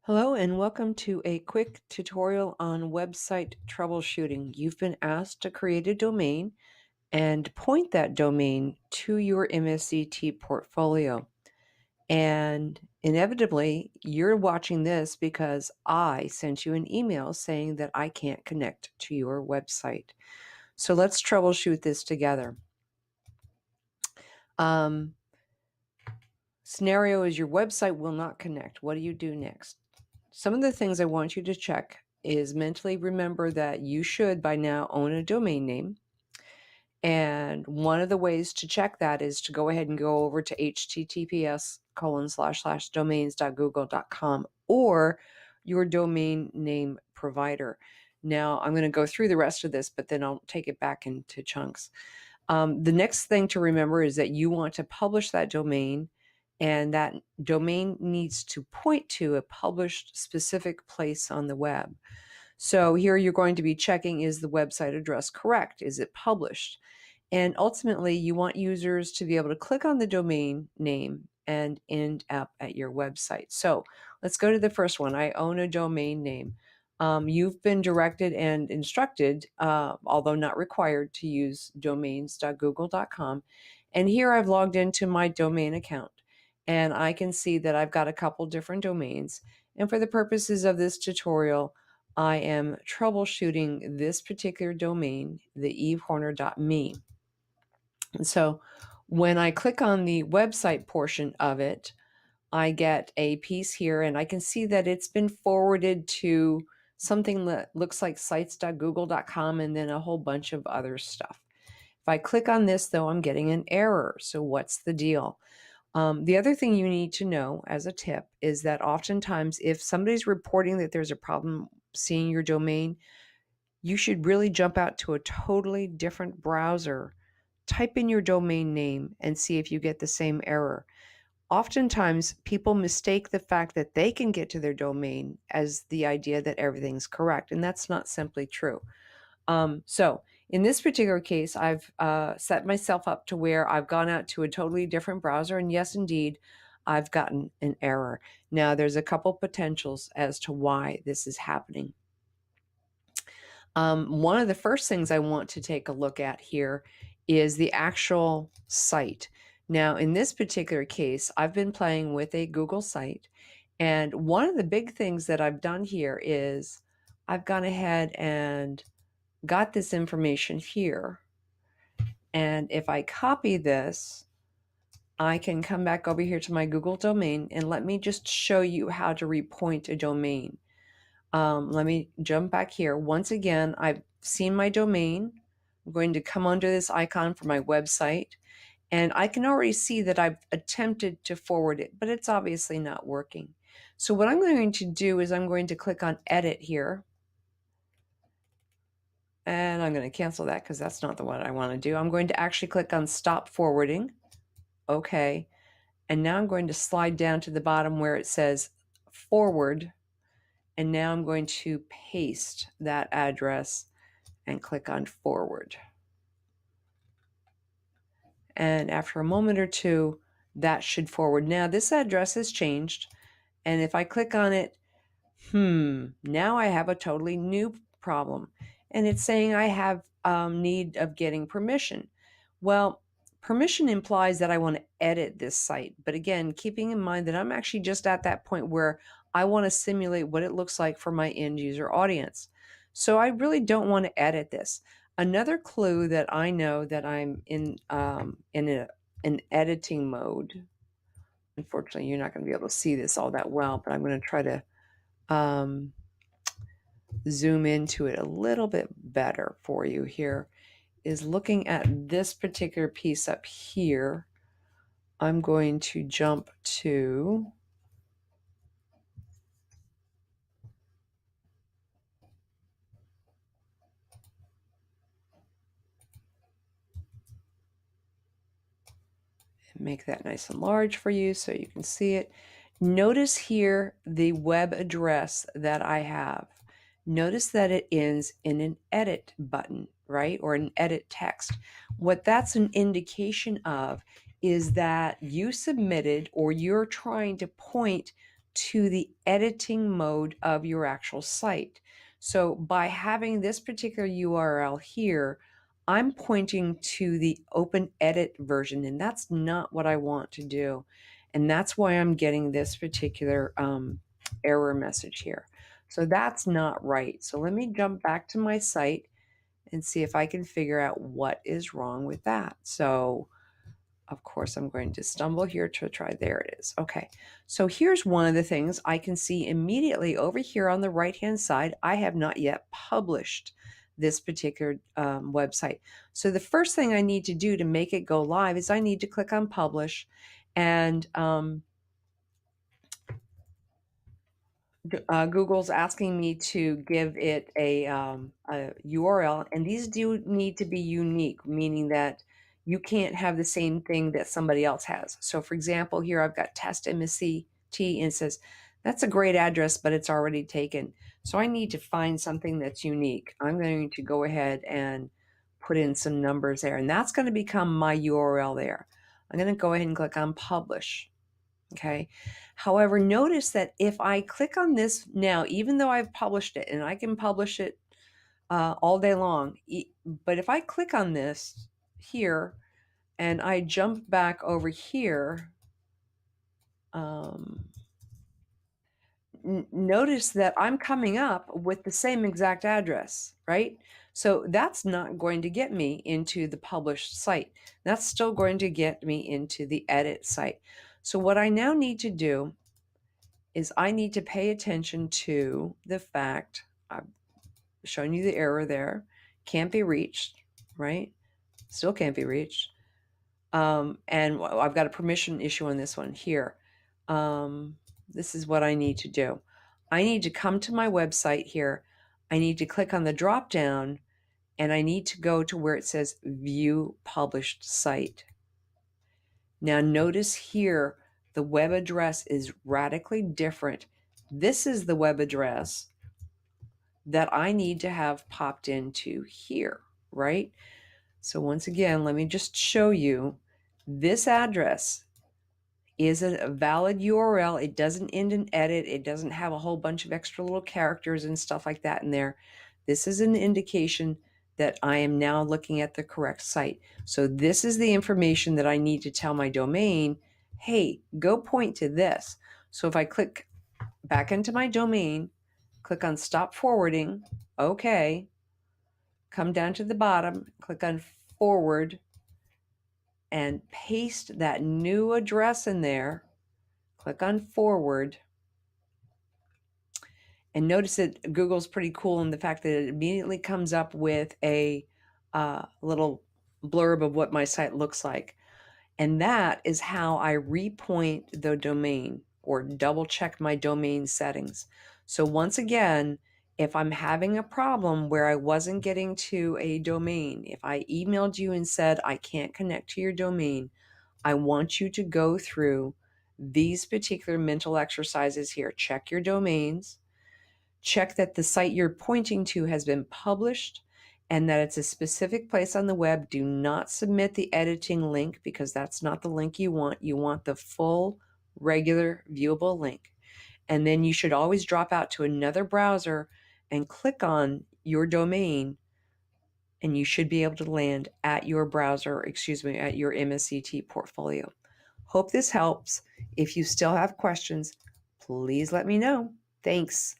Hello and welcome to a quick tutorial on website troubleshooting. You've been asked to create a domain and point that domain to your MSCT portfolio. And inevitably, you're watching this because I sent you an email saying that I can't connect to your website. So let's troubleshoot this together. Um, Scenario is your website will not connect. What do you do next? Some of the things I want you to check is mentally remember that you should by now own a domain name. And one of the ways to check that is to go ahead and go over to https://domains.google.com or your domain name provider. Now, I'm going to go through the rest of this, but then I'll take it back into chunks. The next thing to remember is that you want to publish that domain, and that domain needs to point to a published specific place on the web. So here you're going to be checking, is the website address correct? Is it published? And ultimately, you want users to be able to click on the domain name and end up at your website. So let's go to the first one. I own a domain name. You've been directed and instructed, although not required, to use domains.google.com. And here I've logged into my domain account. And I can see that I've got a couple different domains. And for the purposes of this tutorial, I am troubleshooting this particular domain, the evehorner.me. And so when I click on the website portion of it, I get a piece here and I can see that it's been forwarded to something that looks like sites.google.com and then a whole bunch of other stuff. If I click on this, though, I'm getting an error. So what's the deal? The other thing you need to know as a tip is that oftentimes if somebody's reporting that there's a problem seeing your domain, you should really jump out to a totally different browser, type in your domain name, and see if you get the same error. Oftentimes, people mistake the fact that they can get to their domain as the idea that everything's correct, and that's not simply true. So in this particular case, I've set myself up to where I've gone out to a totally different browser, and yes, indeed, I've gotten an error. Now, there's a couple potentials as to why this is happening. One of the first things I want to take a look at here is the actual site. Now, in this particular case, I've been playing with a Google site, and one of the big things that I've done here is I've gone ahead and got this information here. And if I copy this, I can come back over here to my Google domain and let me just show you how to repoint a domain. Let me jump back here. Once again, I've seen my domain. I'm going to come under this icon for my website, and I can already see that I've attempted to forward it, but it's obviously not working. So what I'm going to do is I'm going to click on Edit here, and I'm going to cancel that because that's not the one I want to do. I'm going to actually click on Stop Forwarding. Okay. And now I'm going to slide down to the bottom where it says Forward. And now I'm going to paste that address and click on Forward. And after a moment or two, that should forward. Now this address has changed. And if I click on it, now I have a totally new problem. And it's saying I have need of getting permission. Well, permission implies that I want to edit this site. But again, keeping in mind that I'm actually just at that point where I want to simulate what it looks like for my end user audience. So I really don't want to edit this. Another clue that I know that I'm in an editing mode. Unfortunately, you're not going to be able to see this all that well, but I'm going to try to zoom into it a little bit better for you here, is looking at this particular piece up here. I'm going to jump to make that nice and large for you so you can see it. Notice here the web address that I have. Notice that it ends in an edit button, right? Or an edit text. What that's an indication of is that you submitted or you're trying to point to the editing mode of your actual site. So by having this particular URL here, I'm pointing to the open edit version, and that's not what I want to do. And that's why I'm getting this particular error message here. So that's not right. So let me jump back to my site and see if I can figure out what is wrong with that. So of course, I'm going to stumble here to try. There it is. Okay. So here's one of the things I can see immediately over here on the right-hand side. I have not yet published this particular website. So the first thing I need to do to make it go live is I need to click on publish, and Google's asking me to give it a URL, and these do need to be unique, meaning that you can't have the same thing that somebody else has. So for example, here I've got test MSCT, and it says, that's a great address, but it's already taken. So I need to find something that's unique. I'm going to go ahead and put in some numbers there, and that's going to become my URL there. I'm going to go ahead and click on publish. Okay. However, notice that if I click on this now, even though I've published it, and I can publish it all day long, but if I click on this here and I jump back over here, notice that I'm coming up with the same exact address, right? So that's not going to get me into the published site. That's still going to get me into the edit site. So what I now need to do is I need to pay attention to the fact I've shown you the error there, can't be reached, right? Still can't be reached. And I've got a permission issue on this one here. This is what I need to do. I need to come to my website here. I need to click on the drop down, and I need to go to where it says view published site. Now notice here, the web address is radically different. This is the web address that I need to have popped into here, right? So once again, let me just show you this address is a valid URL. It doesn't end in edit. It doesn't have a whole bunch of extra little characters and stuff like that in there. This is an indication that I am now looking at the correct site. So this is the information that I need to tell my domain, hey, go point to this. So if I click back into my domain, click on stop forwarding, okay, come down to the bottom, click on forward, and paste that new address in there, click on forward, and notice that Google's pretty cool in the fact that it immediately comes up with a little blurb of what my site looks like. And that is how I repoint the domain or double check my domain settings. So once again, if I'm having a problem where I wasn't getting to a domain, if I emailed you and said I can't connect to your domain, I want you to go through these particular mental exercises here. Check your domains, check that the site you're pointing to has been published and that it's a specific place on the web. Do not submit the editing link because that's not the link you want. You want the full, regular, viewable link. And then you should always drop out to another browser and click on your domain, and you should be able to land at your browser, at your MSCT portfolio. Hope this helps. If you still have questions, please let me know. Thanks.